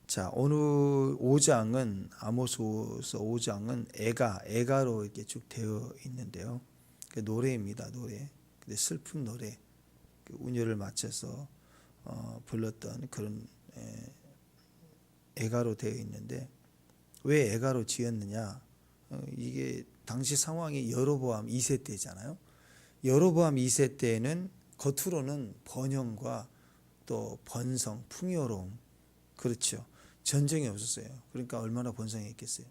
자, 오늘 5장은 아모스서 5장은 애가로 이렇게 쭉 되어 있는데요. 노래입니다, 노래. 근데 슬픈 노래, 운율을 맞춰서 불렀던 그런 애가로 되어 있는데 왜 애가로 지었느냐? 이게 당시 상황이 여로보암 2세 때잖아요. 여로보암 2세 때는 겉으로는 번영과 또 번성, 풍요로움, 그렇죠. 전쟁이 없었어요. 그러니까 얼마나 번성했겠어요.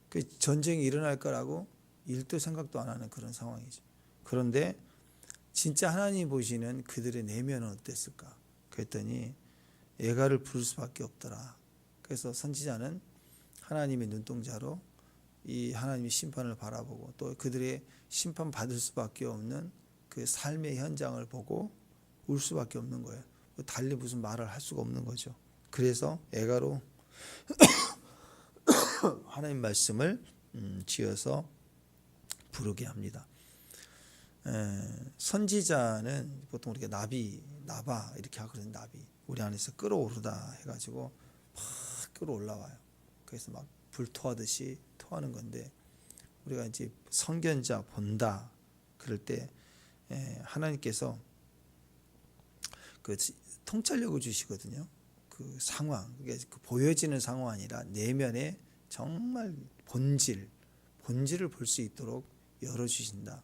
그 전쟁이 일어날 거라고 일도 생각도 안 하는 그런 상황이죠. 그런데 진짜 하나님 보시는 그들의 내면은 어땠을까? 그랬더니 애가를 부를 수밖에 없더라. 그래서 선지자는 하나님의 눈동자로 이 하나님의 심판을 바라보고 또 그들의 심판받을 수밖에 없는 그 삶의 현장을 보고 울 수밖에 없는 거예요. 달리 무슨 말을 할 수가 없는 거죠. 그래서 애가로 하나님 말씀을 지어서 부르게 합니다. 선지자는 보통 우리가 나바 이렇게 하거든요. 나비. 우리 안에서 끌어오르다 해가지고 막 끌어올라와요. 그래서 막 불토하듯이 토하는 건데 우리가 이제 선견자 본다 그럴 때 하나님께서 그 통찰력을 주시거든요. 그 상황, 그게 그 보여지는 상황 아니라 내면의 정말 본질을 볼 수 있도록 열어주신다.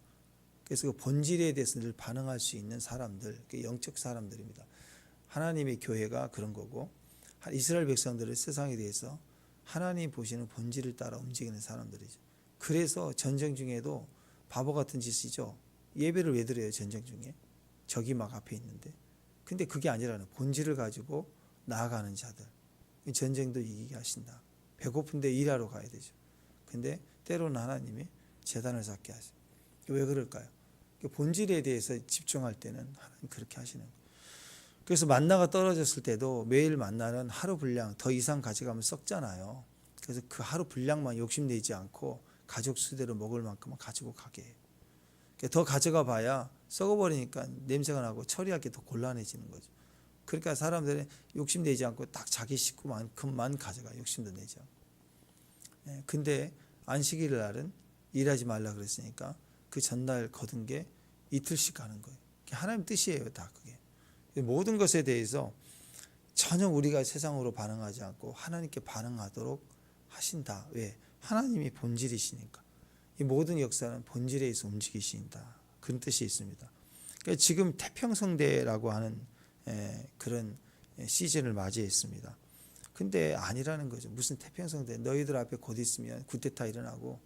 그래서 그 본질에 대해서 늘 반응할 수 있는 사람들, 영적 사람들입니다. 하나님의 교회가 그런 거고 이스라엘 백성들의 세상에 대해서 하나님 보시는 본질을 따라 움직이는 사람들이죠. 그래서 전쟁 중에도 바보 같은 짓이죠. 예배를 왜 드려요? 전쟁 중에 적이 막 앞에 있는데. 근데 그게 아니라는 본질을 가지고 나아가는 자들. 전쟁도 이기게 하신다. 배고픈데 일하러 가야 되죠. 근데 때로는 하나님이 제단을 쌓게 하세요. 왜 그럴까요? 본질에 대해서 집중할 때는 하나님 그렇게 하시는 거예요. 그래서 만나가 떨어졌을 때도 매일 만나는 하루 분량 더 이상 가져가면 썩잖아요. 그래서 그 하루 분량만 욕심내지 않고 가족 수대로 먹을 만큼만 가지고 가게 해요. 더 가져가 봐야 썩어버리니까 냄새가 나고 처리할 게 더 곤란해지는 거죠. 그러니까 사람들은 욕심내지 않고 딱 자기 식구만큼만 가져가. 욕심도 내지 않고. 근데 안식일 날은 일하지 말라 그랬으니까 그 전날 거둔 게 이틀씩 가는 거예요. 하나님 뜻이에요, 다 그게. 모든 것에 대해서 전혀 우리가 세상으로 반응하지 않고 하나님께 반응하도록 하신다. 왜? 하나님이 본질이시니까. 이 모든 역사는 본질에 의해서 움직이신다. 그런 뜻이 있습니다. 그러니까 지금 태평성대라고 하는 그런 시즌을 맞이했습니다. 근데 아니라는 거죠. 무슨 태평성대. 너희들 앞에 곧 있으면 쿠데타 일어나고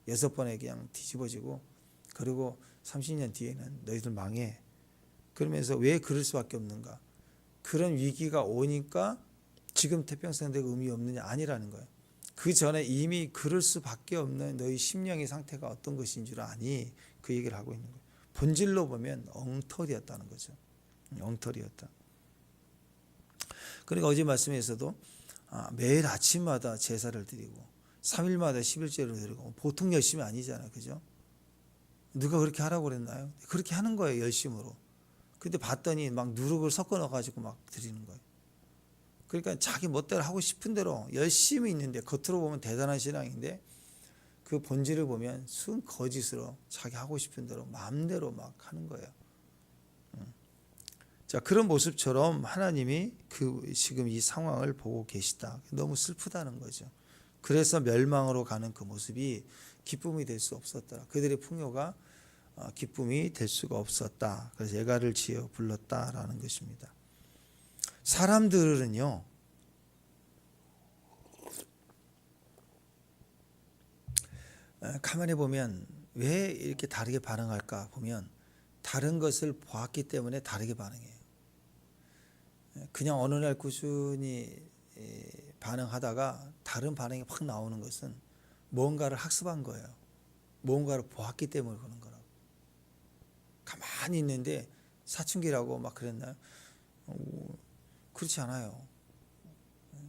6번에 그냥 뒤집어지고 그리고 30년 뒤에는 너희들 망해. 그러면서 왜 그럴 수밖에 없는가? 그런 위기가 오니까 지금 태평성대가 의미 없느냐? 아니라는 거예요. 그 전에 이미 그럴 수밖에 없는 너희 심령의 상태가 어떤 것인 줄 아니? 그 얘기를 하고 있는 거예요. 본질로 보면 엉터리였다는 거죠. 엉터리였다. 그러니까 어제 말씀에서도 매일 아침마다 제사를 드리고 3일마다 11제를 드리고 보통 열심이 아니잖아요. 그죠? 누가 그렇게 하라고 그랬나요? 그렇게 하는 거예요. 열심으로. 근데 봤더니 막 누룩을 섞어 넣어가지고 막 드리는 거예요. 그러니까 자기 멋대로 하고 싶은 대로 열심히 있는데 겉으로 보면 대단한 신앙인데 그 본질을 보면 순 거짓으로 자기 하고 싶은 대로 마음대로 막 하는 거예요. 자, 그런 모습처럼 하나님이 지금 이 상황을 보고 계시다. 너무 슬프다는 거죠. 그래서 멸망으로 가는 그 모습이 기쁨이 될 수 없었더라. 그들의 풍요가 기쁨이 될 수가 없었다. 그래서 애가를 지어 불렀다라는 것입니다. 사람들은요, 가만히 보면 왜 이렇게 다르게 반응할까 보면 다른 것을 보았기 때문에 다르게 반응해요. 그냥 어느 날 꾸준히 반응하다가 다른 반응이 확 나오는 것은 뭔가를 학습한 거예요. 뭔가를 보았기 때문에 그런 거라고. 가만히 있는데 사춘기라고 막 그랬나요? 그렇지 않아요.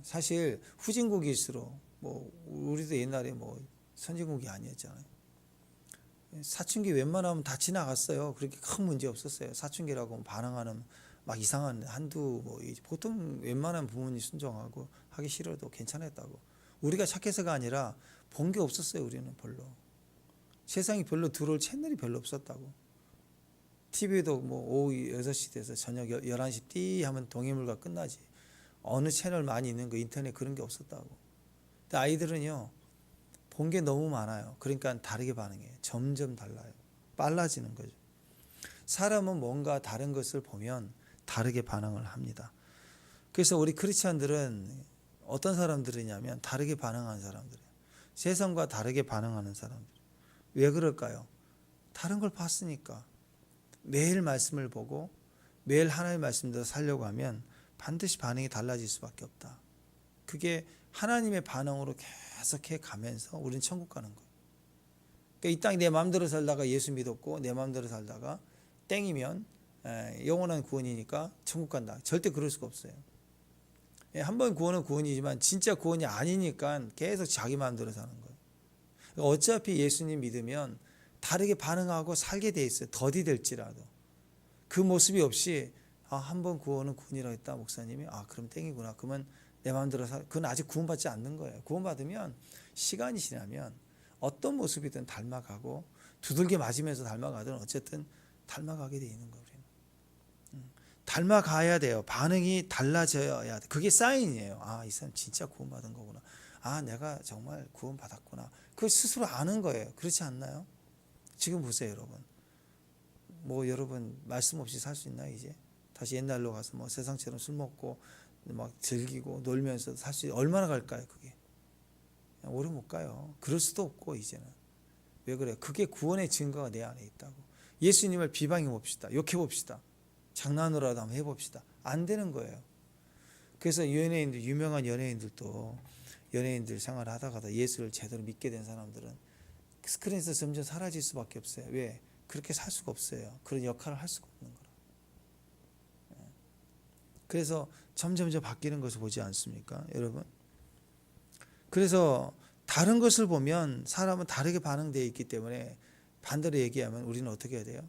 사실 후진국일수록 뭐 우리도 옛날에 뭐 선진국이 아니었잖아요. 사춘기 웬만하면 다 지나갔어요. 그렇게 큰 문제 없었어요. 사춘기라고 반항하는 막 이상한 한두 뭐 보통 웬만한 부모님 순종하고 하기 싫어도 괜찮았다고. 우리가 착해서가 아니라 본 게 없었어요. 우리는 별로. 세상이 별로 들어올 채널이 별로 없었다고. TV도 뭐 오후 6시 돼서 저녁 11시 띠 하면 동해물과 끝나지. 어느 채널 많이 있는 거 인터넷 그런 게 없었다고. 근데 아이들은요. 본 게 너무 많아요. 그러니까 다르게 반응해요. 점점 달라요. 빨라지는 거죠. 사람은 뭔가 다른 것을 보면 다르게 반응을 합니다. 그래서 우리 크리스찬들은 어떤 사람들이냐면 다르게 반응하는 사람들이에요. 세상과 다르게 반응하는 사람들. 왜 그럴까요? 다른 걸 봤으니까. 매일 말씀을 보고 매일 하나님의 말씀대로 살려고 하면 반드시 반응이 달라질 수밖에 없다. 그게 하나님의 반응으로 계속해 가면서 우리는 천국 가는 거예요. 그러니까 이 땅에 내 마음대로 살다가 예수 믿었고 내 마음대로 살다가 땡이면 영원한 구원이니까 천국 간다. 절대 그럴 수가 없어요. 한 번 구원은 구원이지만 진짜 구원이 아니니까 계속 자기 마음대로 사는 거예요. 그러니까 어차피 예수님 믿으면 다르게 반응하고 살게 돼 있어요. 더디 될지라도. 그 모습이 없이 한 번 구원은 구원이라고 했다 목사님이. 그럼 땡이구나. 그러면 내 마음대로 그건 아직 구원받지 않는 거예요. 구원받으면 시간이 지나면 어떤 모습이든 닮아가고 두들겨 맞으면서 닮아가든 어쨌든 닮아가게 돼 있는 거예요. 닮아가야 돼요. 반응이 달라져야 돼. 그게 사인이에요. 이 사람 진짜 구원받은 거구나. 내가 정말 구원받았구나. 그걸 스스로 아는 거예요. 그렇지 않나요? 지금 보세요, 여러분. 뭐 여러분 말씀 없이 살 수 있나요, 이제? 다시 옛날로 가서 뭐 세상처럼 술 먹고 막 즐기고 놀면서 살 수 얼마나 갈까요, 그게? 오래 못 가요. 그럴 수도 없고 이제는. 왜 그래요? 그게 구원의 증거가 내 안에 있다고. 예수님을 비방해 봅시다. 욕해 봅시다. 장난으로라도 한번 해봅시다. 안 되는 거예요. 그래서 연예인들, 유명한 연예인들도 연예인들 생활을 하다가 예수를 제대로 믿게 된 사람들은 스크린에서 점점 사라질 수밖에 없어요. 왜? 그렇게 살 수가 없어요. 그런 역할을 할 수가 없는 거라. 그래서 점점 바뀌는 것을 보지 않습니까, 여러분? 그래서 다른 것을 보면 사람은 다르게 반응되어 있기 때문에 반대로 얘기하면 우리는 어떻게 해야 돼요?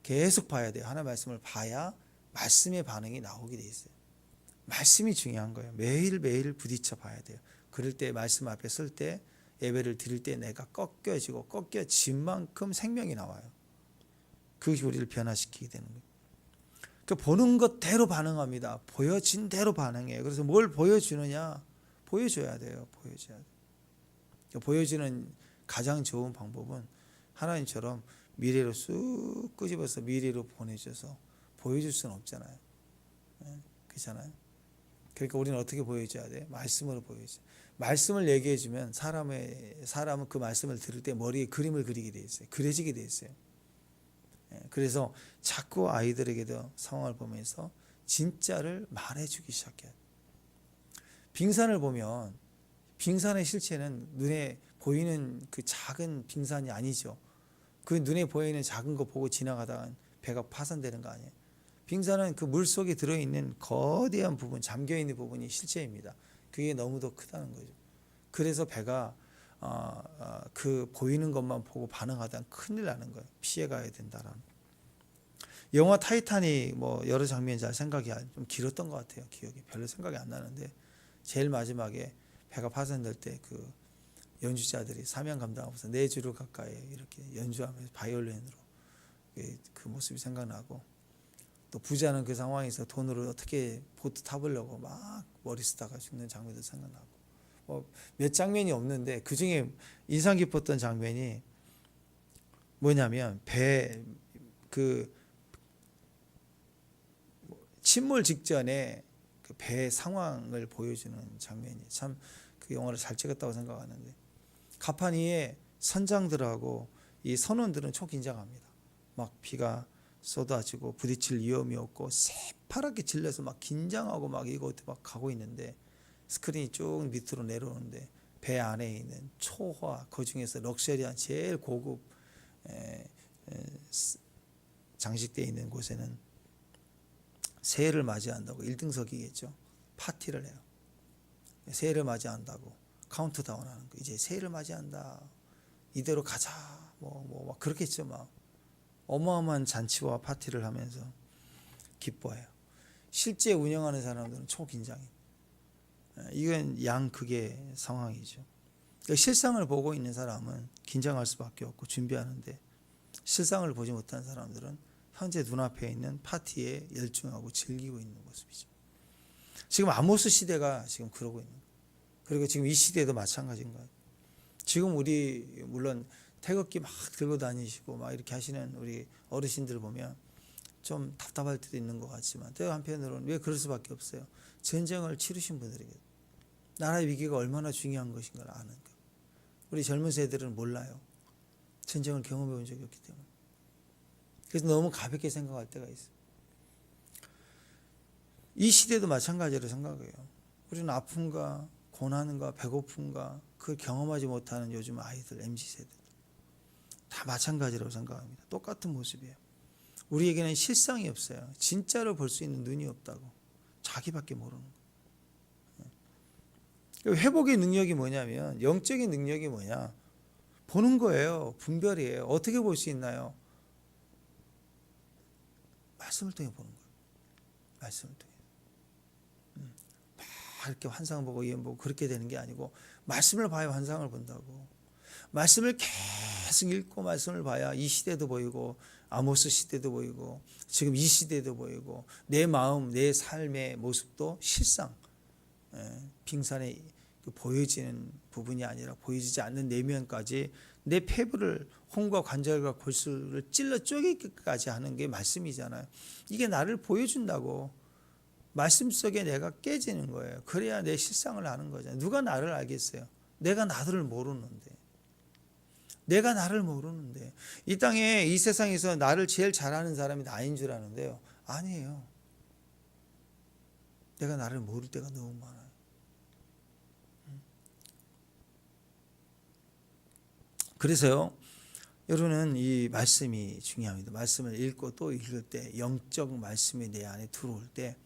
계속 봐야 돼요. 하나님의 말씀을 봐야 말씀의 반응이 나오게 돼 있어요. 말씀이 중요한 거예요. 매일매일 부딪혀 봐야 돼요. 그럴 때 말씀 앞에 설 때 예배를 드릴 때 내가 꺾여진 만큼 생명이 나와요. 그것이 우리를 변화시키게 되는 거예요. 그러니까 보는 것대로 반응합니다. 보여진 대로 반응해요. 그래서 뭘 보여주느냐? 보여줘야 돼요. 보여줘야 돼요. 보여주는 가장 좋은 방법은 하나님처럼 미래로 쑥 끄집어서 미래로 보내줘서 보여줄 수는 없잖아요. 그렇잖아요. 그러니까 우리는 어떻게 보여줘야 돼? 말씀으로 보여줘. 말씀을 얘기해주면 사람은 그 말씀을 들을 때 머리에 그림을 그리게 돼 있어요. 그려지게 돼 있어요. 그래서 자꾸 아이들에게도 상황을 보면서 진짜를 말해주기 시작해요. 빙산을 보면 빙산의 실체는 눈에 보이는 그 작은 빙산이 아니죠. 그 눈에 보이는 작은 거 보고 지나가다가 배가 파산되는 거 아니에요. 빙산은 그 물속에 들어있는 거대한 부분, 잠겨있는 부분이 실체입니다. 그게 너무도 크다는 거죠. 그래서 배가 그 보이는 것만 보고 반응하다가 큰일 나는 거예요. 피해가야 된다라는. 영화 타이타닉 뭐 여러 장면이 잘 생각이 좀 길었던 것 같아요. 기억이 별로 생각이 안 나는데 제일 마지막에 배가 파산될 때 그 연주자들이 사명 감당하면서 4주를 가까이 이렇게 연주하면서 바이올린으로 그 모습이 생각나고, 또 부자는 그 상황에서 돈으로 어떻게 보트 타보려고 막 머리 쓰다가 죽는 장면도 생각나고, 몇 장면이 없는데 그 중에 인상 깊었던 장면이 뭐냐면 그 침몰 직전에 그 배 상황을 보여주는 장면이 참 그 영화를 잘 찍었다고 생각하는데, 가판위에 선장들하고 이 선원들은 초긴장합니다. 막 비가 쏟아지고 부딪힐 위험이 없고 새파랗게 질려서 막 긴장하고 막 이거 막 가고 있는데, 스크린이 쭉 밑으로 내려오는데 배 안에 있는 초화, 그 중에서 럭셔리한 제일 고급 장식되어 있는 곳에는 새해를 맞이한다고 1등석이겠죠. 파티를 해요. 새해를 맞이한다고 카운트다운 하는 거. 이제 새해를 맞이한다. 이대로 가자. 막 그렇겠죠. 막 어마어마한 잔치와 파티를 하면서 기뻐해요. 실제 운영하는 사람들은 초긴장이. 이건 양극의 상황이죠. 그러니까 실상을 보고 있는 사람은 긴장할 수밖에 없고 준비하는데, 실상을 보지 못한 사람들은 현재 눈앞에 있는 파티에 열중하고 즐기고 있는 모습이죠. 지금 아모스 시대가 지금 그러고 있는 거예요. 그리고 지금 이 시대도 마찬가지인 거예요. 지금 우리 물론 태극기 막 들고 다니시고 막 이렇게 하시는 우리 어르신들 보면 좀 답답할 때도 있는 것 같지만, 또 한편으로는 왜 그럴 수밖에 없어요. 전쟁을 치르신 분들에게 나라의 위기가 얼마나 중요한 것인가를 아는 거예요. 우리 젊은 세대들은 몰라요. 전쟁을 경험해 본 적이 없기 때문에. 그래서 너무 가볍게 생각할 때가 있어요. 이 시대도 마찬가지로 생각해요. 우리는 아픔과 고난과 배고픔과 그걸 경험하지 못하는 요즘 아이들, MZ세대 다 마찬가지라고 생각합니다. 똑같은 모습이에요. 우리에게는 실상이 없어요. 진짜로 볼 수 있는 눈이 없다고. 자기밖에 모르는 거예요. 회복의 능력이 뭐냐면, 영적인 능력이 뭐냐, 보는 거예요. 분별이에요. 어떻게 볼 수 있나요? 말씀을 통해 보는 거예요. 말씀을 통해. 막 이렇게 환상을 보고 예언 보고 그렇게 되는 게 아니고, 말씀을 봐야 환상을 본다고. 말씀을 계속 읽고 말씀을 봐야 이 시대도 보이고, 아모스 시대도 보이고, 지금 이 시대도 보이고, 내 마음, 내 삶의 모습도 실상, 빙산에 보여지는 부분이 아니라 보여지지 않는 내면까지 내 폐부를, 홍과 관절과 골수를 찔러 쪼개기까지 하는 게 말씀이잖아요. 이게 나를 보여준다고. 말씀 속에 내가 깨지는 거예요. 그래야 내 실상을 아는 거잖아요. 누가 나를 알겠어요? 내가 나를 모르는데. 내가 나를 모르는데. 이 땅에, 이 세상에서 나를 제일 잘 아는 사람이 나인 줄 아는데요. 아니에요. 내가 나를 모를 때가 너무 많아요. 그래서요, 여러분은 이 말씀이 중요합니다. 말씀을 읽고 또 읽을 때, 영적 말씀이 내 안에 들어올 때,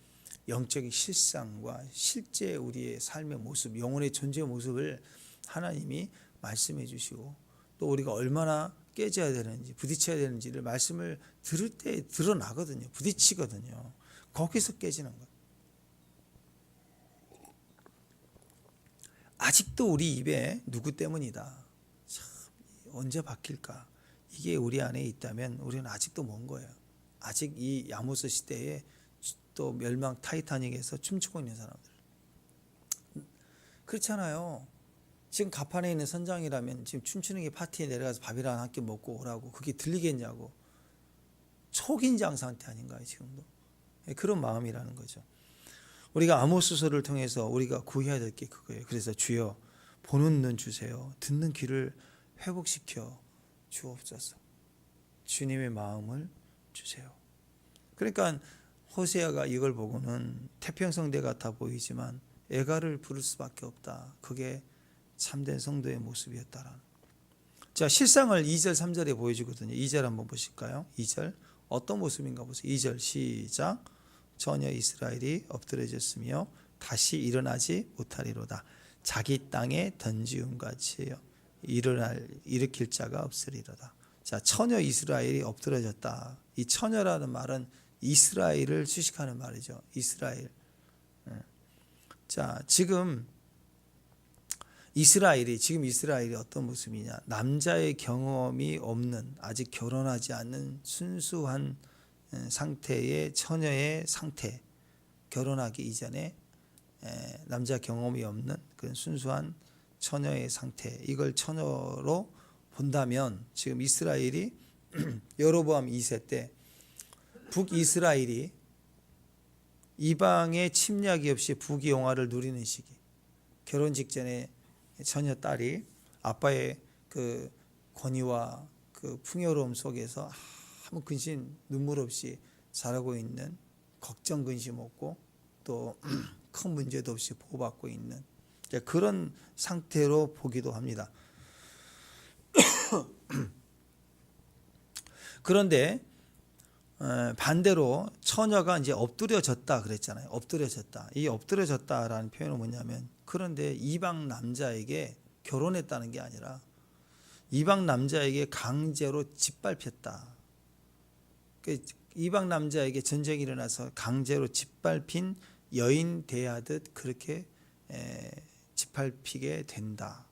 영적인 실상과 실제 우리의 삶의 모습, 영혼의 존재의 모습을 하나님이 말씀해 주시고, 또 우리가 얼마나 깨져야 되는지, 부딪혀야 되는지를 말씀을 들을 때 드러나거든요. 부딪히거든요. 거기서 깨지는 거예요. 아직도 우리 입에 누구 때문이다, 참 언제 바뀔까, 이게 우리 안에 있다면 우리는 아직도 먼 거예요. 아직 이 아모스 시대에 또 멸망 타이타닉에서 춤추고 있는 사람들. 그렇잖아요. 지금 가판에 있는 선장이라면 지금 춤추는 게 파티에 내려가서 밥이랑 함께 먹고 오라고, 그게 들리겠냐고. 초긴장 상태 아닌가요, 지금도? 그런 마음이라는 거죠. 우리가 아모스서를 통해서 우리가 구해야 될 게 그거예요. 그래서 주여, 보는 눈 주세요. 듣는 귀를 회복시켜 주옵소서. 주님의 마음을 주세요. 그러니까 호세아가 이걸 보고는 태평성대 같아 보이지만 애가를 부를 수밖에 없다. 그게 참된 성도의 모습이었다라는. 자, 실상을 2절 3절에 보여주거든요. 2절 한번 보실까요? 2절 어떤 모습인가 보세요. 2절 시작. 전혀 이스라엘이 엎드려졌으며 다시 일어나지 못하리로다. 자기 땅에 던지움 같이요, 일으킬 자가 없으리로다. 자, 처녀 이스라엘이 엎드려졌다. 이 처녀라는 말은 이스라엘을 수식하는 말이죠. 이스라엘. 자, 지금 이스라엘이 어떤 모습이냐? 남자의 경험이 없는, 아직 결혼하지 않는 순수한 상태의 처녀의 상태. 결혼하기 이전에 남자 경험이 없는 그런 순수한 처녀의 상태. 이걸 처녀로 본다면 지금 이스라엘이 여로보암 2세 때 북이스라엘이 이방의 침략이 없이 북의 영화를 누리는 시기. 결혼 직전에 처녀 딸이 아빠의 그 권위와 그 풍요로움 속에서 아무 근심 눈물 없이 자라고 있는, 걱정 근심 없고 또 큰 문제도 없이 보호받고 있는 그런 상태로 보기도 합니다. 그런데 반대로 처녀가 이제 엎드려졌다 그랬잖아요. 엎드려졌다. 이 엎드려졌다라는 표현은 뭐냐면, 그런데 이방 남자에게 결혼했다는 게 아니라 이방 남자에게 강제로 짓밟혔다. 이방 남자에게 전쟁이 일어나서 강제로 짓밟힌 여인 대하듯 그렇게 짓밟히게 된다.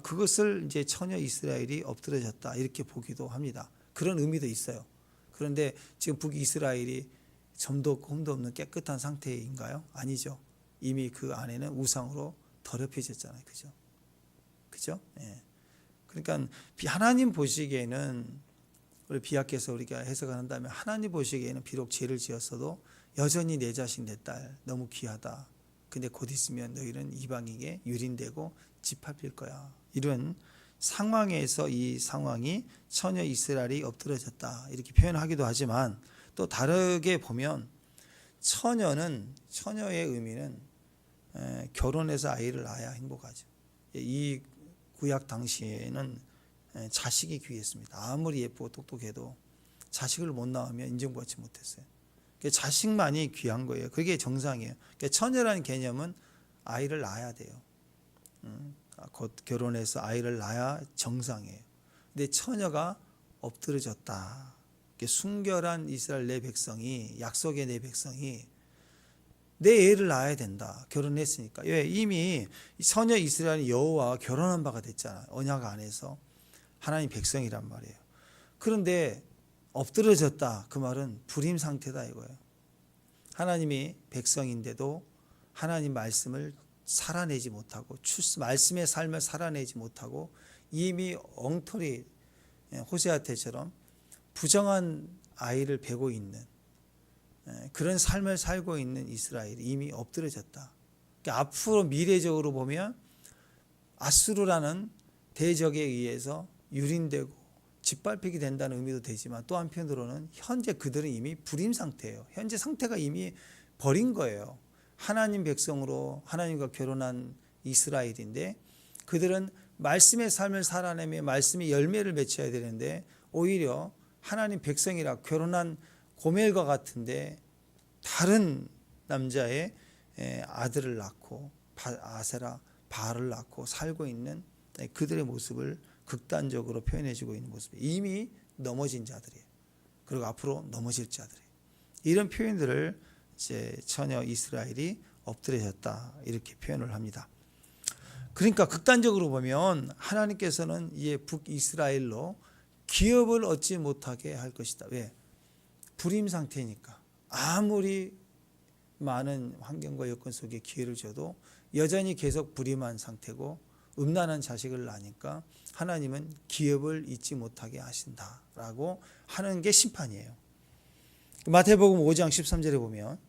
그것을 이제 처녀 이스라엘이 엎드러졌다 이렇게 보기도 합니다. 그런 의미도 있어요. 그런데 지금 북이스라엘이 점도 흠도 없는 깨끗한 상태인가요? 아니죠. 이미 그 안에는 우상으로 더럽혀졌잖아요. 그죠? 예. 그러니까 하나님 보시기에는 우리 비약해서 우리가 해석을 한다면 하나님 보시기에는 비록 죄를 지었어도 여전히 내 자식 내 딸 너무 귀하다. 근데 곧 있으면 너희는 이방인에게 유린되고 짓밟힐 거야. 이런 상황에서 이 상황이 처녀 이스라엘이 엎드러졌다 이렇게 표현하기도 하지만 또 다르게 보면 처녀의 의미는 결혼해서 아이를 낳아야 행복하죠. 이 구약 당시에는 자식이 귀했습니다. 아무리 예쁘고 똑똑해도 자식을 못 낳으면 인정받지 못했어요. 자식만이 귀한 거예요. 그게 정상이에요. 처녀라는 개념은 아이를 낳아야 돼요. 곧 결혼해서 아이를 낳아야 정상이에요. 근데 처녀가 엎드러졌다. 순결한 이스라엘 내 백성이, 약속의 내 백성이 내 애를 낳아야 된다. 결혼했으니까. 왜? 이미 처녀 이스라엘이 여호와와 결혼한 바가 됐잖아요. 언약 안에서 하나님 백성이란 말이에요. 그런데 엎드러졌다. 그 말은 불임 상태다 이거예요. 하나님이 백성인데도 하나님 말씀을 살아내지 못하고 말씀의 삶을 살아내지 못하고 이미 엉터리 호세아 때처럼 부정한 아이를 베고 있는 그런 삶을 살고 있는 이스라엘이 이미 엎드러졌다. 그러니까 앞으로 미래적으로 보면 아수르라는 대적에 의해서 유린되고 짓밟히게 된다는 의미도 되지만 또 한편으로는 현재 그들은 이미 불임 상태예요. 현재 상태가 이미 버린 거예요. 하나님 백성으로 하나님과 결혼한 이스라엘인데 그들은 말씀의 삶을 살아내며 말씀의 열매를 맺혀야 되는데 오히려 하나님 백성이라 결혼한 고멜과 같은데 다른 남자의 아들을 낳고 아세라 바알을 낳고 살고 있는 그들의 모습을 극단적으로 표현해주고 있는 모습이 이미 넘어진 자들이에요. 그리고 앞으로 넘어질 자들이에요. 이런 표현들을 이제 처녀 이스라엘이 엎드려졌다 이렇게 표현을 합니다. 그러니까 극단적으로 보면 하나님께서는 이 북이스라엘로 기업을 얻지 못하게 할 것이다. 왜? 불임 상태니까. 아무리 많은 환경과 여건 속에 기회를 줘도 여전히 계속 불임한 상태고 음란한 자식을 낳으니까 하나님은 기업을 잊지 못하게 하신다라고 하는 게 심판이에요. 마태복음 5장 13절에 보면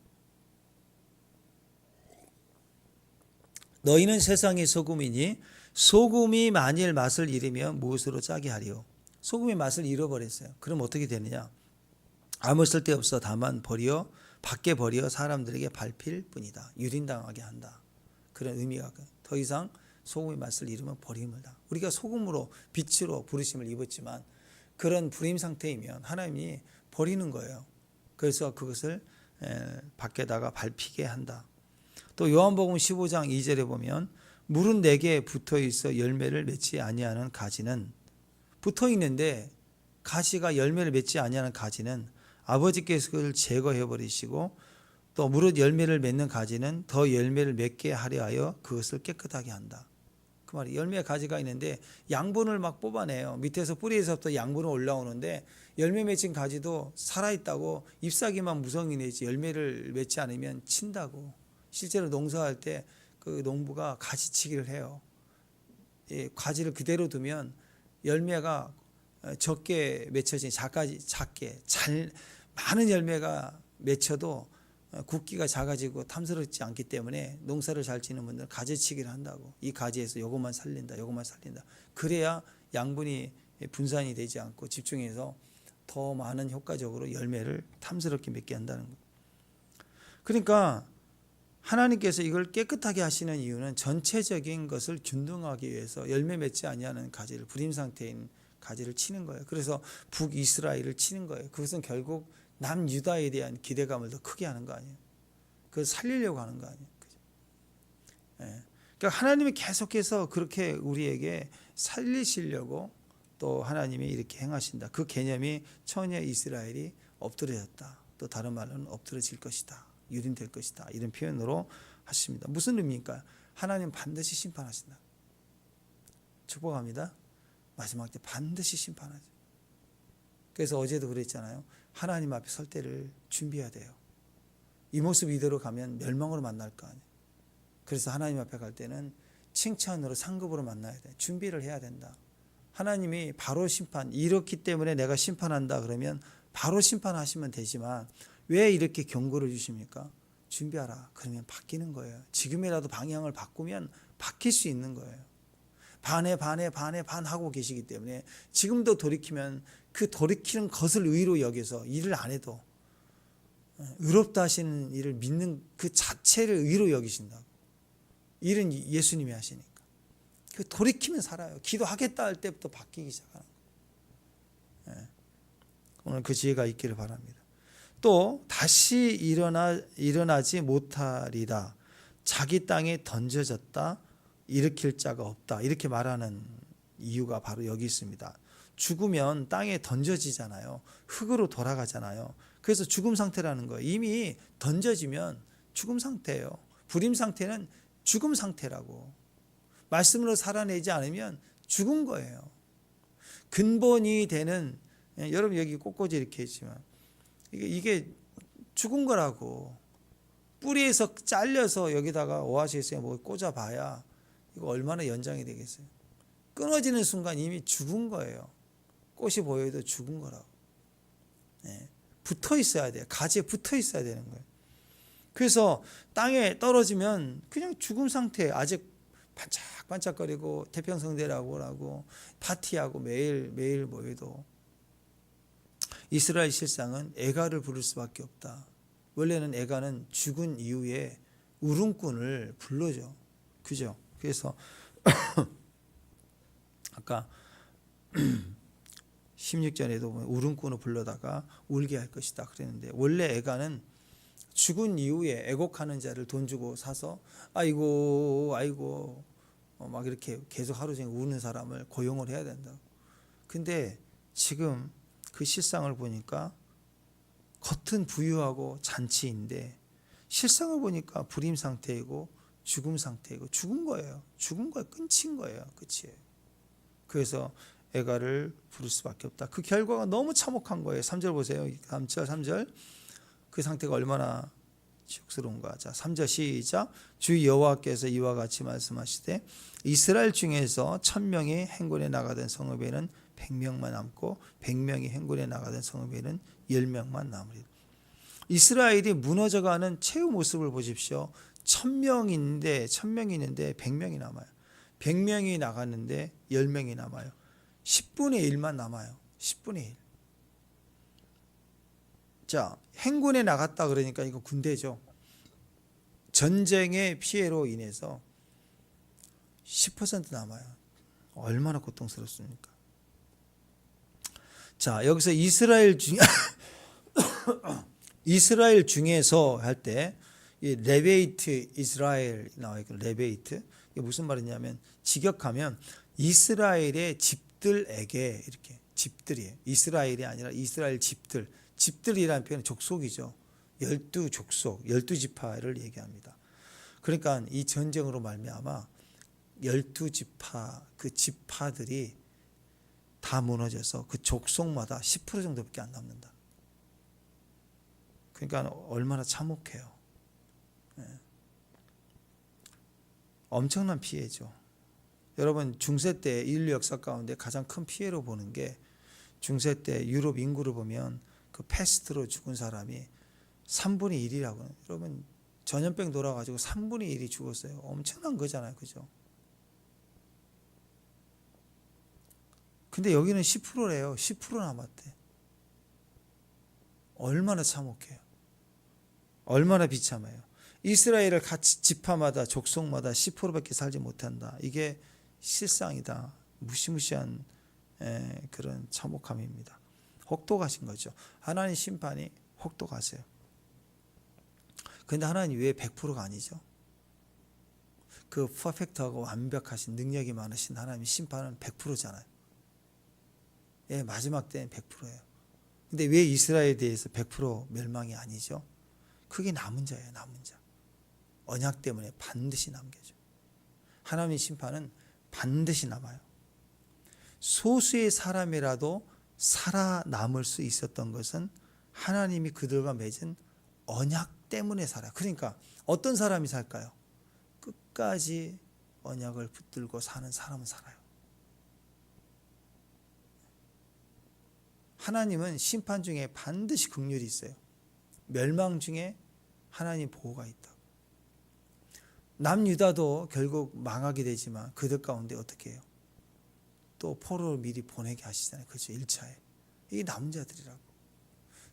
너희는 세상의 소금이니 소금이 만일 맛을 잃으면 무엇으로 짜게 하리요. 소금의 맛을 잃어버렸어요. 그럼 어떻게 되느냐? 아무 쓸데없어 다만 밖에 버려 사람들에게 밟힐 뿐이다. 유린당하게 한다. 그런 의미가 더 이상 소금의 맛을 잃으면 버림을 다. 우리가 소금으로 빛으로 부르심을 입었지만 그런 불임 상태이면 하나님이 버리는 거예요. 그래서 그것을 밖에다가 밟히게 한다. 또 요한복음 15장 2절에 보면 물은 내게 붙어 있어 열매를 맺지 아니하는 가지는 붙어 있는데 가시가 열매를 맺지 아니하는 가지는 아버지께서 그걸 제거해 버리시고 또 무릇 열매를 맺는 가지는 더 열매를 맺게 하려 하여 그것을 깨끗하게 한다. 그 말이 열매 가지가 있는데 양분을 막 뽑아내요. 밑에서 뿌리에서부터 양분이 올라오는데 열매 맺힌 가지도 살아있다고 잎사귀만 무성이 내지 열매를 맺지 않으면 친다고. 실제로 농사할 때 그 농부가 가지치기를 해요. 가지를 그대로 두면 열매가 적게 맺혀진 작게 많은 열매가 맺혀도 굵기가 작아지고 탐스럽지 않기 때문에 농사를 잘 짓는 분들은 가지치기를 한다고. 이 가지에서 요것만 살린다. 그래야 양분이 분산이 되지 않고 집중해서 더 많은 효과적으로 열매를 탐스럽게 맺게 한다는 거예요. 그러니까 하나님께서 이걸 깨끗하게 하시는 이유는 전체적인 것을 균등하기 위해서 열매 맺지 아니하는 가지를 불임 상태인 가지를 치는 거예요. 그래서 북이스라엘을 치는 거예요. 그것은 결국 남유다에 대한 기대감을 더 크게 하는 거 아니에요. 그걸 살리려고 하는 거 아니에요. 그죠? 그러니까 하나님이 계속해서 그렇게 우리에게 살리시려고 또 하나님이 이렇게 행하신다. 그 개념이 처녀 이스라엘이 엎드려졌다. 또 다른 말로는 엎드려질 것이다. 유린될 것이다. 이런 표현으로 하십니다. 무슨 의미입니까? 하나님 반드시 심판하신다. 축복합니다. 마지막 때 반드시 심판하죠. 그래서 어제도 그랬잖아요. 하나님 앞에 설 때를 준비해야 돼요. 이 모습 이대로 가면 멸망으로 만날 거 아니에요. 그래서 하나님 앞에 갈 때는 칭찬으로 상급으로 만나야 돼. 준비를 해야 된다. 하나님이 바로 심판, 이렇기 때문에 내가 심판한다 그러면 바로 심판하시면 되지만 왜 이렇게 경고를 주십니까? 준비하라. 그러면 바뀌는 거예요. 지금이라도 방향을 바꾸면 바뀔 수 있는 거예요. 반에 반 하고 계시기 때문에 지금도 돌이키면 그 돌이키는 것을 의로 여겨서 일을 안 해도 의롭다 하시는 일을 믿는 그 자체를 의로 여기신다고. 일은 예수님이 하시니까. 그 돌이키면 살아요. 기도하겠다 할 때부터 바뀌기 시작하는 거예요. 오늘 그 지혜가 있기를 바랍니다. 또 다시 일어나지 못하리다. 자기 땅에 던져졌다. 일으킬 자가 없다. 이렇게 말하는 이유가 바로 여기 있습니다. 죽으면 땅에 던져지잖아요. 흙으로 돌아가잖아요. 그래서 죽음 상태라는 거예요. 이미 던져지면 죽음 상태예요. 불임 상태는 죽음 상태라고. 말씀으로 살아내지 않으면 죽은 거예요. 근본이 되는, 여러분 여기 꽃꽂이 이렇게 있지만 이게 죽은 거라고. 뿌리에서 잘려서 여기다가 오아시스에 뭐 꽂아봐야 이거 얼마나 연장이 되겠어요. 끊어지는 순간 이미 죽은 거예요. 꽃이 보여도 죽은 거라고. 붙어 있어야 돼요. 가지에 붙어 있어야 되는 거예요. 그래서 땅에 떨어지면 그냥 죽은 상태. 아직 반짝반짝거리고 태평성대라고 하고 파티하고 매일 모여도 이스라엘 실상은 애가를 부를 수밖에 없다. 원래는 애가는 죽은 이후에 울음꾼을 불러죠. 그죠? 그래서 아까 16절에도 보면 울음꾼을 불러다가 울게 할 것이다 그랬는데, 원래 애가는 죽은 이후에 애곡하는 자를 돈 주고 사서 아이고 막 이렇게 계속 하루 종일 우는 사람을 고용을 해야 된다. 근데 지금 그 실상을 보니까 겉은 부유하고 잔치인데 실상을 보니까 불임 상태이고 죽음 상태이고 죽은 거예요. 끊친 거예요. 끝이에요. 그래서 애가를 부를 수밖에 없다. 그 결과가 너무 참혹한 거예요. 3절 보세요. 3절. 그 상태가 얼마나 지옥스러운가. 자, 3절 시작. 주 여호와께서 이와 같이 말씀하시되 이스라엘 중에서 1000명이 행군에 나가던 성읍에는 100명만 남고 100명이 행군에 나가던 성읍에는 10명만 남으리라. 이스라엘이 무너져가는 최후 모습을 보십시오. 1000명이 있는데 100명이 남아요. 100명이 나갔는데 10명이 남아요. 10분의 1만 남아요. 10분의 1. 자, 행군에 나갔다 그러니까 이거 군대죠. 전쟁의 피해로 인해서 10% 남아요. 얼마나 고통스럽습니까? 자, 여기서 이스라엘 중에서 할 때 이 레베이트 이스라엘 나와 있고, 레베이트 이게 무슨 말이냐면 직역하면 이스라엘의 집들에게, 이렇게 집들이에요. 이스라엘이 아니라 이스라엘 집들이라는 표현은 족속이죠. 12족속, 12지파를 얘기합니다. 그러니까 이 전쟁으로 말미암아 12지파, 그 지파들이 다 무너져서 그 족속마다 10% 정도밖에 안 남는다. 그러니까 얼마나 참혹해요. 엄청난 피해죠. 여러분, 중세 때 인류 역사 가운데 가장 큰 피해로 보는 게, 중세 때 유럽 인구를 보면 그 패스트로 죽은 사람이 3분의 1이라고. 여러분, 전염병 돌아가지고 3분의 1이 죽었어요. 엄청난 거잖아요. 그죠? 근데 여기는 10%래요. 10% 남았대. 얼마나 참혹해요. 얼마나 비참해요. 이스라엘을 같이 지파마다 족속마다 10%밖에 살지 못한다. 이게 실상이다. 무시무시한 그런 참혹함입니다. 혹독하신 거죠. 하나님 심판이 혹독하세요. 그런데 하나님 왜 100%가 아니죠? 그 퍼펙트하고 완벽하신 능력이 많으신 하나님의 심판은 100%잖아요. 예, 마지막 때는 100%예요. 근데 왜 이스라엘에 대해서 100% 멸망이 아니죠? 그게 남은 자예요. 남은 자. 언약 때문에 반드시 남겨져. 하나님의 심판은 반드시 남아요. 소수의 사람이라도 살아남을 수 있었던 것은 하나님이 그들과 맺은 언약 때문에 살아요. 그러니까 어떤 사람이 살까요? 끝까지 언약을 붙들고 사는 사람은 살아요. 하나님은 심판 중에 반드시 긍휼이 있어요. 멸망 중에 하나님 보호가 있다. 남유다도 결국 망하게 되지만 그들 가운데 어떻게 해요? 또 포로를 미리 보내게 하시잖아요. 그렇죠. 1차에. 이게 남은 자들이라고.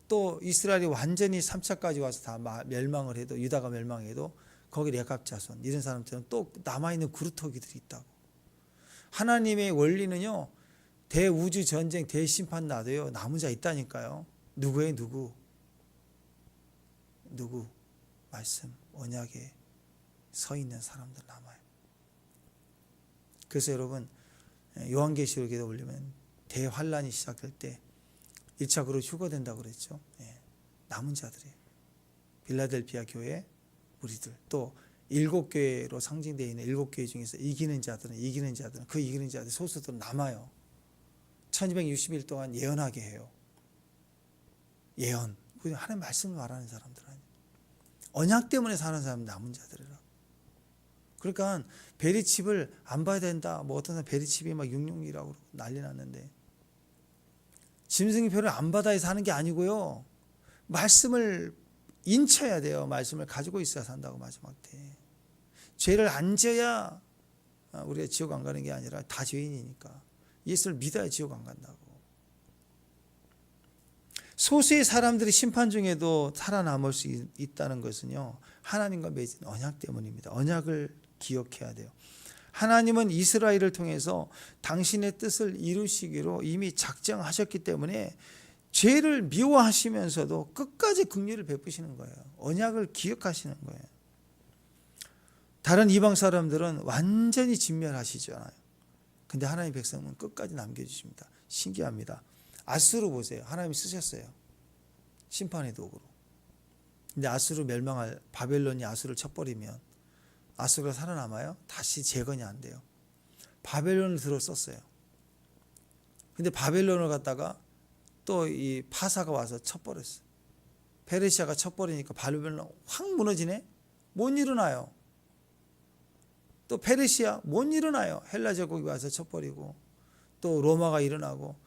또 이스라엘이 완전히 3차까지 와서 다 멸망을 해도, 유다가 멸망해도 거기 레갑 자손 이런 사람들은 또 남아있는 구루터기들이 있다고. 하나님의 원리는요, 대우주 전쟁 대심판 나도요 남은 자 있다니까요. 누구예요? 누구? 말씀 언약에 서 있는 사람들 남아요. 그래서 여러분, 요한계시록에도 보려면 대환란이 시작될 때 1차 그룹 휴거된다고 그랬죠. 남은 자들이에요. 빌라델피아 교회 무리들, 또 7교회로 상징되어 있는 7교회 중에서 이기는 자들은 그 이기는 자들 소수들은 남아요. 1260일 동안 예언하게 해요. 예언. 하나님 말씀을 말하는 사람들 아니에요. 언약 때문에 사는 사람은 남은 자들이라. 그러니까 베리칩을 안 봐야 된다. 뭐 어떤 사람 베리칩이 막 육룡이라고 난리 났는데, 짐승표를 안 받아야 사는 게 아니고요. 말씀을 인쳐야 돼요. 말씀을 가지고 있어야 산다고. 마지막 때 죄를 안 져야 우리가 지옥 안 가는 게 아니라 다 죄인이니까 예수를 믿어야 지옥 안 간다고. 소수의 사람들이 심판 중에도 살아남을 수 있다는 것은요, 하나님과 맺은 언약 때문입니다. 언약을 기억해야 돼요. 하나님은 이스라엘을 통해서 당신의 뜻을 이루시기로 이미 작정하셨기 때문에 죄를 미워하시면서도 끝까지 긍휼을 베푸시는 거예요. 언약을 기억하시는 거예요. 다른 이방 사람들은 완전히 진멸하시잖아요. 근데 하나님 백성은 끝까지 남겨주십니다. 신기합니다. 아수르 보세요. 하나님이 쓰셨어요. 심판의 도구로. 근데 아수르 멸망할, 바벨론이 아수르를 쳐버리면 아수르가 살아남아요? 다시 재건이 안 돼요. 바벨론을 들어 썼어요. 근데 바벨론을 갖다가 또 이 파사가 와서 쳐버렸어요. 페르시아가 쳐버리니까 바벨론 확 무너지네? 못 일어나요. 또 페르시아 못 일어나요. 헬라 제국이 와서 쳐버리고, 또 로마가 일어나고,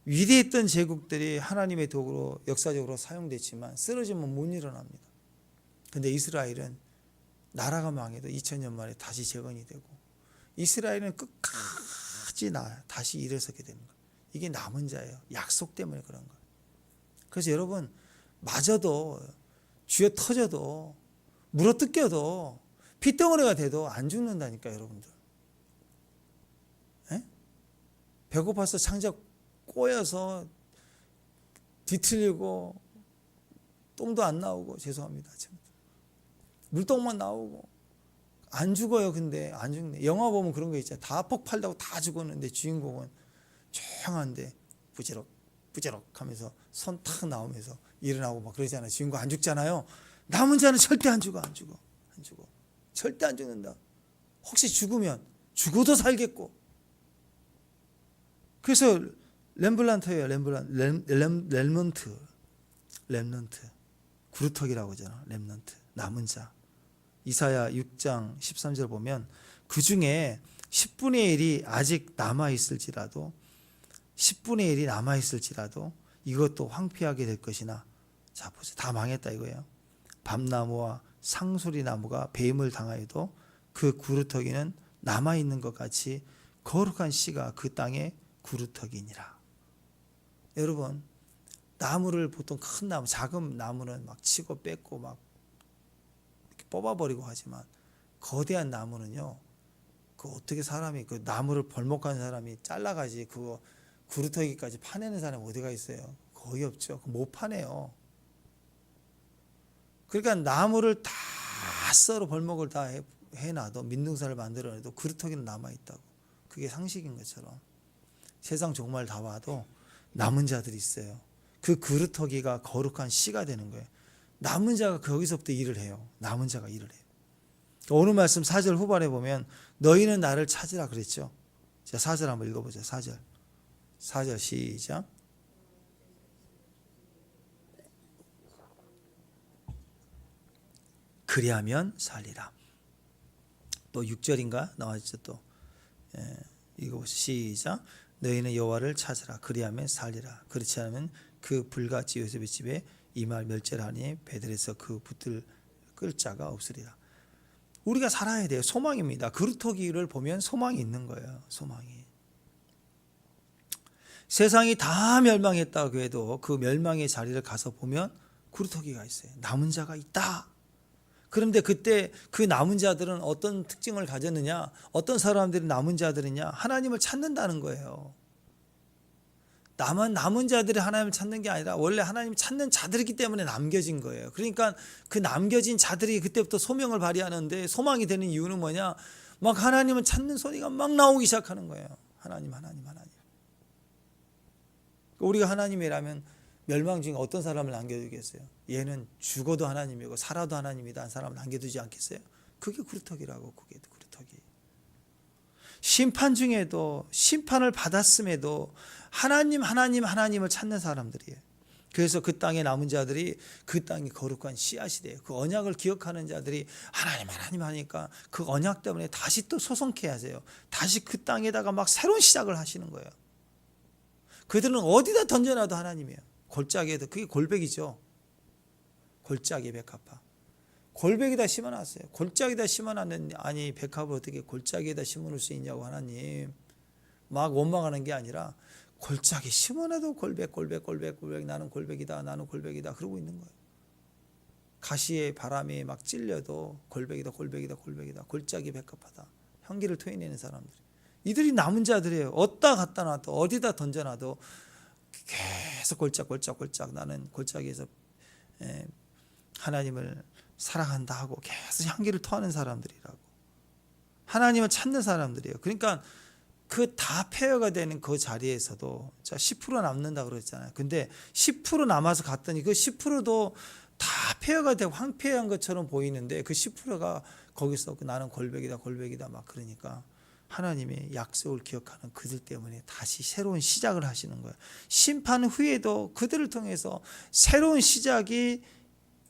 위대했던 제국들이 하나님의 도구로 역사적으로 사용됐지만 쓰러지면 못 일어납니다. 근데 이스라엘은 나라가 망해도 2000년 만에 다시 재건이 되고, 이스라엘은 끝까지 다시 일어서게 되는 거예요. 이게 남은 자예요. 약속 때문에 그런 거예요. 그래서 여러분, 맞아도, 쥐어 터져도, 물어뜯겨도, 핏덩어리가 돼도 안 죽는다니까, 여러분들. 에? 배고파서 창자 꼬여서 뒤틀리고 똥도 안 나오고, 죄송합니다. 물똥만 나오고 안 죽어요. 근데 안 죽네. 영화 보면 그런 거 있잖아요. 다 폭발다고 다 죽었는데 주인공은 조용한데 부지럭 하면서 손 탁 나오면서 일어나고 막 그러잖아요. 주인공 안 죽잖아요. 남은 자는 절대 안 죽어. 절대 안 죽는다. 혹시 죽으면 죽어도 살겠고. 그래서 렘블란트예요. 렘넌트. 구루터기라고 하잖아. 렘넌트. 남은 자. 이사야 6장 13절 보면 그 중에 10분의 1이 아직 남아있을지라도 이것도 황폐하게 될 것이나, 자 보세요. 다 망했다 이거예요. 밤나무와 상수리나무가 배임을 당하여도 그 구루터기는 남아있는 것 같이 거룩한 씨가 그 땅에 구루터기니라. 여러분, 나무를 보통 큰 나무, 작은 나무는 막 치고 뺏고 막 뽑아버리고 하지만, 거대한 나무는요, 그 어떻게 사람이 그 나무를 벌목한 사람이 잘라가지 그거 구루터기까지 파내는 사람이 어디가 있어요? 거의 없죠. 못 파내요. 그러니까 나무를 다 썰어 벌목을 다 해놔도, 민둥사를 만들어내도 구루터기는 남아있다고. 그게 상식인 것처럼 세상 종말 다 와도 남은 자들이 있어요. 그 그루터기가 거룩한 씨가 되는 거예요. 남은 자가 거기서부터 일을 해요. 남은 자가 일을 해요. 오늘 말씀 4절 후반에 보면 너희는 나를 찾으라 그랬죠. 자, 4절 한번 읽어보죠. 4절 시작. 그리하면 살리라. 또 6절인가 나와있죠. 또 읽어보시죠. 시작. 너희는 여호와를 찾으라. 그리하면 살리라. 그렇지 않으면 그 불같이 요셉의 집에 이 말 멸절하니 베들에서 그 붙들 끌 자가 없으리라. 우리가 살아야 돼요. 소망입니다. 그루터기를 보면 소망이 있는 거예요. 소망이. 세상이 다 멸망했다고 해도 그 멸망의 자리를 가서 보면 그루터기가 있어요. 남은 자가 있다. 그런데 그때 그 남은 자들은 어떤 특징을 가졌느냐? 어떤 사람들이 남은 자들이냐? 하나님을 찾는다는 거예요. 남은 자들이 하나님을 찾는 게 아니라 원래 하나님을 찾는 자들이기 때문에 남겨진 거예요. 그러니까 그 남겨진 자들이 그때부터 소명을 발휘하는데 소망이 되는 이유는 뭐냐? 막 하나님을 찾는 소리가 막 나오기 시작하는 거예요. 하나님. 우리가 하나님이라면 멸망 중에 어떤 사람을 남겨두겠어요? 얘는 죽어도 하나님이고 살아도 하나님이다 한 사람을 남겨두지 않겠어요? 그게 그루터기라고. 그게 그루터기. 심판 중에도 심판을 받았음에도 하나님을 찾는 사람들이에요. 그래서 그 땅에 남은 자들이 그 땅이 거룩한 씨앗이 돼요. 그 언약을 기억하는 자들이 하나님 하니까 그 언약 때문에 다시 또 소송케 하세요. 다시 그 땅에다가 막 새로운 시작을 하시는 거예요. 그들은 어디다 던져놔도 하나님이에요. 골짜기에도. 그게 골백이죠. 골짜기 백합화. 골백에다 심어놨어요. 골짜기에다 심어놨는데 아니 백합을 어떻게 골짜기에다 심어놓을 수 있냐고 하나님. 막 원망하는 게 아니라 골짜기 심어놔도 골백 나는 골백이다 그러고 있는 거예요. 가시에 바람에 막 찔려도 골백이다 골짜기 백합화다. 향기를 토해내는 사람들. 이들이 남은 자들이에요. 어디다 갖다 놔도 어디다 던져놔도 계속 골짝 나는 골짜기에서 하나님을 사랑한다 하고 계속 향기를 토하는 사람들이라고. 하나님을 찾는 사람들이에요. 그러니까 그 다 폐허가 되는 그 자리에서도 10% 남는다 그랬잖아요. 근데 10% 남아서 갔더니 그 10%도 다 폐허가 되고 황폐한 것처럼 보이는데 그 10%가 거기서 나는 골백이다 막 그러니까 하나님의 약속을 기억하는 그들 때문에 다시 새로운 시작을 하시는 거예요. 심판 후에도 그들을 통해서 새로운 시작이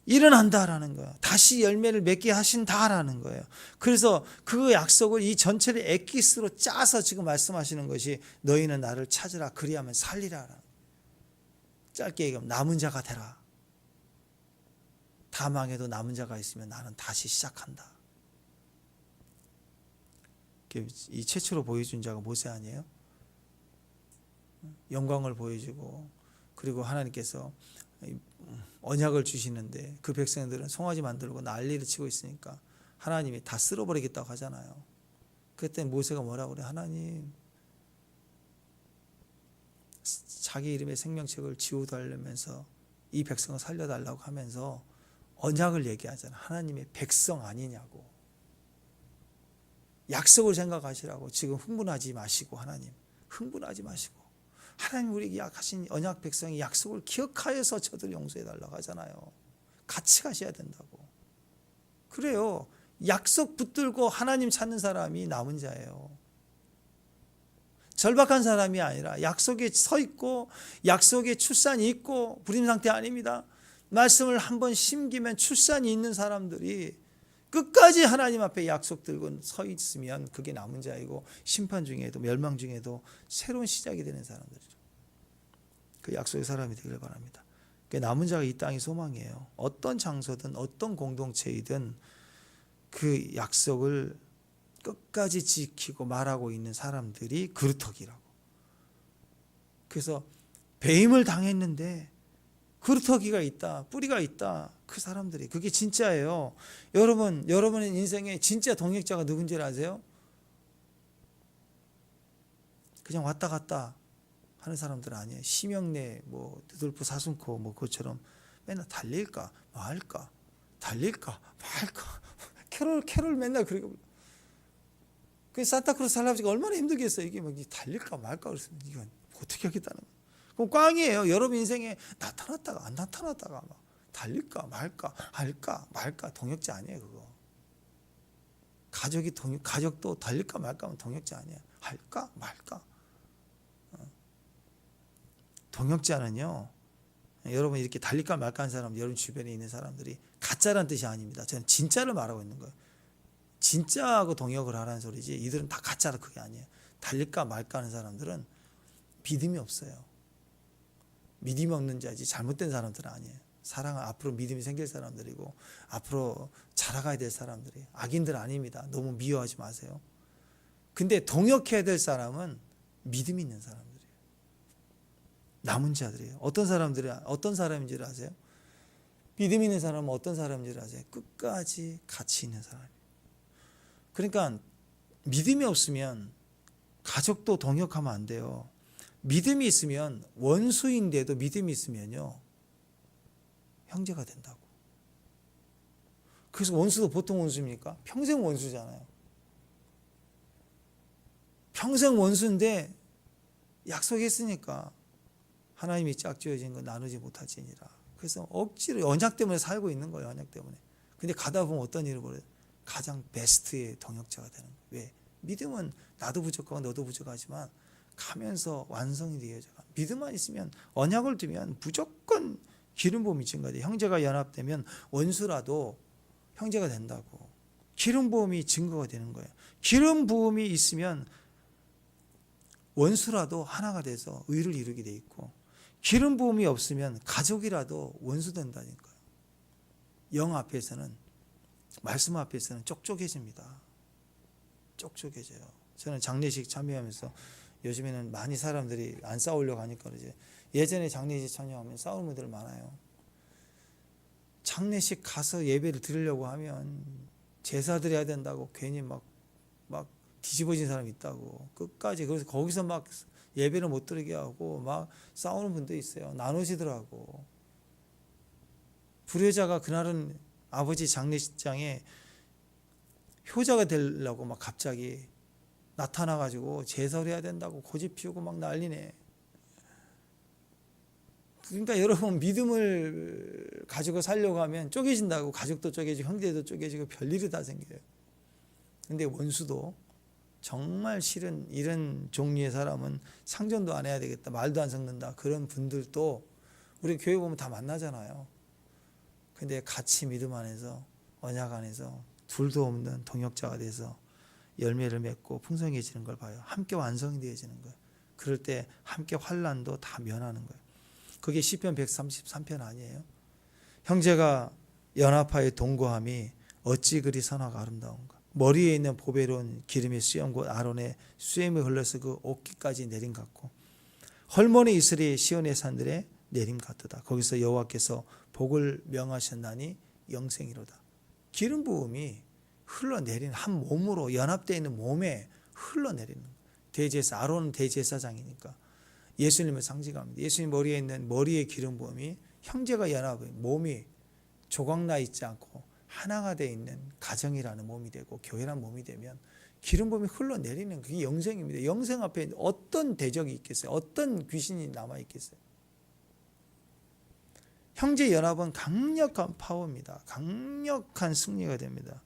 일어난다라는 거예요. 다시 열매를 맺게 하신다라는 거예요. 그래서 그 약속을 이 전체를 엑기스로 짜서 지금 말씀하시는 것이 너희는 나를 찾으라 그리하면 살리라. 짧게 얘기하면 남은 자가 되라. 다 망해도 남은 자가 있으면 나는 다시 시작한다. 이 최초로 보여준 자가 모세 아니에요? 영광을 보여주고 그리고 하나님께서 언약을 주시는데 그 백성들은 송아지 만들고 난리를 치고 있으니까 하나님이 다 쓸어버리겠다고 하잖아요. 그때 모세가 뭐라고 그래? 하나님 자기 이름의 생명책을 지우달라면서 이 백성을 살려달라고 하면서 언약을 얘기하잖아. 하나님의 백성 아니냐고. 약속을 생각하시라고. 지금 흥분하지 마시고 하나님 흥분하지 마시고 하나님 우리에게 약하신 언약 백성이 약속을 기억하여서 저들 용서해달라고 하잖아요. 같이 가셔야 된다고. 그래요. 약속 붙들고 하나님 찾는 사람이 남은 자예요. 절박한 사람이 아니라 약속에 서 있고 약속에 출산이 있고 불임 상태 아닙니다. 말씀을 한번 심기면 출산이 있는 사람들이 끝까지 하나님 앞에 약속 들고 서 있으면 그게 남은 자이고 심판 중에도 멸망 중에도 새로운 시작이 되는 사람들이죠. 그 약속의 사람이 되길 바랍니다. 남은 자가 이 땅이 소망이에요. 어떤 장소든 어떤 공동체이든 그 약속을 끝까지 지키고 말하고 있는 사람들이 그루터기라고. 그래서 배임을 당했는데 그루터기가 있다, 뿌리가 있다. 그 사람들이 그게 진짜예요. 여러분의 인생에 진짜 동역자가 누군지 아세요? 그냥 왔다 갔다 하는 사람들 아니에요. 심형래, 느돌프 사슴코 그것처럼 맨날 달릴까 말까, 달릴까 말까. 캐롤 맨날 그러고. 그 산타크로스 할아버지가 얼마나 힘들겠어요. 이게 막 달릴까 말까 그랬으면 이건 어떻게 하겠다는 거예요. 그럼 꽝이에요. 여러분 인생에 나타났다가 안 나타났다가 막 달릴까 말까 할까 말까 동역자 아니에요. 그거. 가족도 달릴까 말까 하면 동역자 아니에요. 할까 말까. 동역자는요. 여러분 이렇게 달릴까 말까 하는 사람, 여러분 주변에 있는 사람들이 가짜란 뜻이 아닙니다. 저는 진짜를 말하고 있는 거예요. 진짜하고 동역을 하라는 소리지 이들은 다 가짜라 그게 아니에요. 달릴까 말까 하는 사람들은 믿음이 없어요. 믿음이 없는 자지 잘못된 사람들은 아니에요. 사랑은 앞으로 믿음이 생길 사람들이고 앞으로 자라가야 될 사람들이 악인들 아닙니다. 너무 미워하지 마세요. 근데 동역해야 될 사람은 믿음 있는 사람들이에요. 남은 자들이에요. 어떤 사람인지를 아세요? 믿음 있는 사람은 어떤 사람인지를 아세요? 끝까지 가치 있는 사람이에요. 그러니까 믿음이 없으면 가족도 동역하면 안 돼요. 믿음이 있으면 원수인데도 믿음이 있으면요 형제가 된다고. 그래서 원수도 보통 원수입니까? 평생 원수잖아요. 평생 원수인데 약속했으니까 하나님이 짝지어진 거 나누지 못하지니라. 그래서 억지로 언약 때문에 살고 있는 거예요. 언약 때문에. 근데 가다 보면 어떤 일을 벌여요? 가장 베스트의 동역자가 되는 거예요. 왜? 믿음은 나도 부족하고 너도 부족하지만 가면서 완성이 되어져. 믿음만 있으면 언약을 두면 무조건 기름 부음이 증가돼요. 형제가 연합되면 원수라도 형제가 된다고. 기름 부음이 증거가 되는 거예요. 기름 부음이 있으면 원수라도 하나가 돼서 의를 이루게 돼 있고 기름 부음이 없으면 가족이라도 원수 된다니까요. 영 앞에서는 말씀 앞에서는 쪽쪽해집니다. 쪽쪽해져요. 저는 장례식 참여하면서 요즘에는 많이 사람들이 안 싸우려고 하니까 그러지. 예전에 장례식 참여하면 싸우는 분들 많아요. 장례식 가서 예배를 드리려고 하면 제사 드려야 된다고 괜히 막 뒤집어진 사람이 있다고. 끝까지. 그래서 거기서 막 예배를 못 드리게 하고 막 싸우는 분도 있어요. 나누시더라고. 불효자가 그날은 아버지 장례식장에 효자가 되려고 막 갑자기 나타나가지고 제사를 해야 된다고 고집 피우고 막 난리네. 그러니까 여러분 믿음을 가지고 살려고 하면 쪼개진다고. 가족도 쪼개지고 형제도 쪼개지고 별일이 다 생겨요. 근데 원수도 정말 싫은 이런 종류의 사람은 상전도 안 해야 되겠다. 말도 안 섞는다. 그런 분들도 우리 교회 보면 다 만나잖아요. 근데 같이 믿음 안에서 언약 안에서 둘도 없는 동역자가 돼서 열매를 맺고 풍성해지는 걸 봐요. 함께 완성이 되어지는 거예요. 그럴 때 함께 환난도 다 면하는 거예요. 그게 시편 133편 아니에요? 형제가 연합하여 동거함이 어찌 그리 선하고 아름다운가. 머리에 있는 보배로운 기름의 수염 곧 아론의 수염이 흘러서 그 옷깃까지 내림 같고 헐몬의 이슬이 시온의 산들에 내림 같도다. 거기서 여호와께서 복을 명하셨나니 영생이로다. 기름 부음이 흘러내리는 한 몸으로 연합되어 있는 몸에 흘러내리는 대제사. 아론은 대제사장이니까 예수님을 상징합니다. 예수님 머리에 있는 머리의 기름 부음이 형제가 연합해 몸이 조각나 있지 않고 하나가 되어 있는 가정이라는 몸이 되고 교회라는 몸이 되면 기름 부음이 흘러내리는 그게 영생입니다. 영생 앞에 어떤 대적이 있겠어요? 어떤 귀신이 남아 있겠어요? 형제 연합은 강력한 파워입니다. 강력한 승리가 됩니다.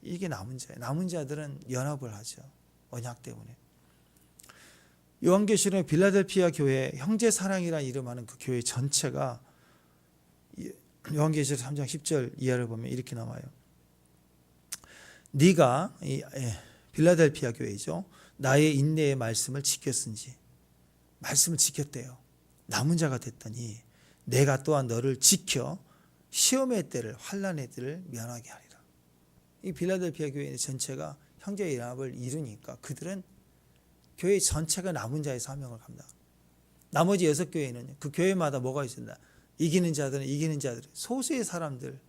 이게 남은 자예요. 남은 자들은 연합을 하죠. 언약 때문에. 요한계시록의 빌라델피아 교회 형제 사랑이라는 이름하는 그 교회 전체가 요한계시록 3장 10절 이하를 보면 이렇게 나와요. 네가 빌라델피아 교회죠. 나의 인내의 말씀을 지켰은지. 말씀을 지켰대요. 남은 자가 됐더니 내가 또한 너를 지켜 시험의 때를 환난의 때를 면하게 하리라. 이 빌라델피아 교회 전체가 형제의 연합을 이루니까 그들은 교회 전체가 남은 자의 사명을 감당. 나머지 6교회는 그 교회마다 뭐가 있습니다. 이기는 자들은 이기는 자들, 소수의 사람들,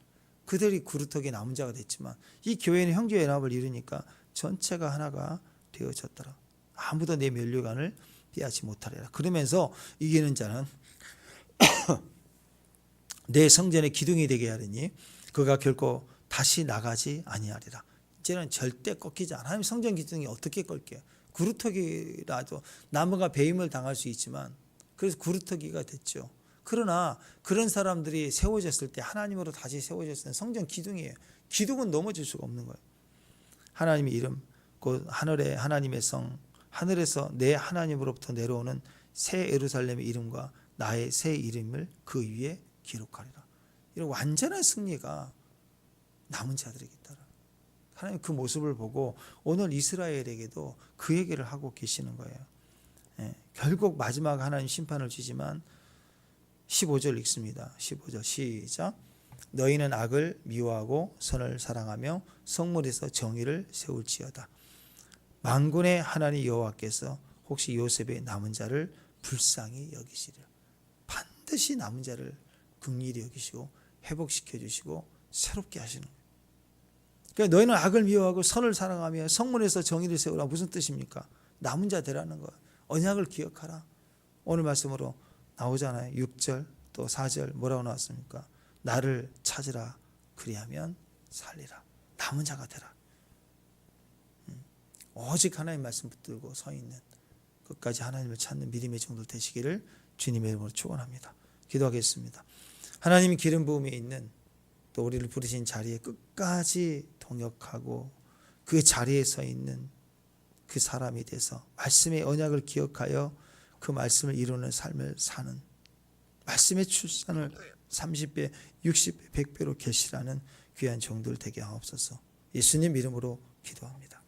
그들이 구루터기 남은 자가 됐지만 이 교회는 형제의 연합을 이루니까 전체가 하나가 되어졌더라. 아무도 내 면류관을 피하지 못하리라. 그러면서 이기는 자는 내 성전의 기둥이 되게 하리니 그가 결코 다시 나가지 아니하리라. 이제는 절대 꺾이지 않아. 하나님 성전 기둥이 어떻게 꺾여요? 구루터기라도 나무가 배임을 당할 수 있지만 그래서 구루터기가 됐죠. 그러나 그런 사람들이 세워졌을 때 하나님으로 다시 세워졌을 때 성전 기둥이에요. 기둥은 넘어질 수가 없는 거예요. 하나님의 이름, 곧 하늘의 하나님의 성, 하늘에서 내 하나님으로부터 내려오는 새 예루살렘의 이름과 나의 새 이름을 그 위에 기록하리라. 이런 완전한 승리가 남은 자들에게 있다. 하나님 그 모습을 보고 오늘 이스라엘에게도 그 얘기를 하고 계시는 거예요. 결국 마지막 하나님 심판을 주지만 15절 읽습니다. 15절 시작. 너희는 악을 미워하고 선을 사랑하며 성문에서 정의를 세울지어다. 만군의 하나님 여호와께서 혹시 요셉의 남은 자를 불쌍히 여기시리라. 반드시 남은 자를 긍휼히 여기시고 회복시켜 주시고 새롭게 하시는 거예요. 그러니까 너희는 악을 미워하고 선을 사랑하며 성문에서 정의를 세우라. 무슨 뜻입니까? 남은 자 되라는 거예요. 언약을 기억하라. 오늘 말씀으로 나오잖아요. 6절 또 4절 뭐라고 나왔습니까? 나를 찾으라. 그리하면 살리라. 남은 자가 되라. 오직 하나님 말씀 붙들고 서 있는 끝까지 하나님을 찾는 믿음의 정도 되시기를 주님의 이름으로 축원합니다. 기도하겠습니다. 하나님 기름 부음에 있는 또 우리를 부르신 자리에 끝까지 동역하고 그 자리에 서 있는 그 사람이 돼서 말씀의 언약을 기억하여 그 말씀을 이루는 삶을 사는 말씀의 출산을 30배, 60배, 100배로 계시라는 귀한 종들 되게 하옵소서. 예수님 이름으로 기도합니다.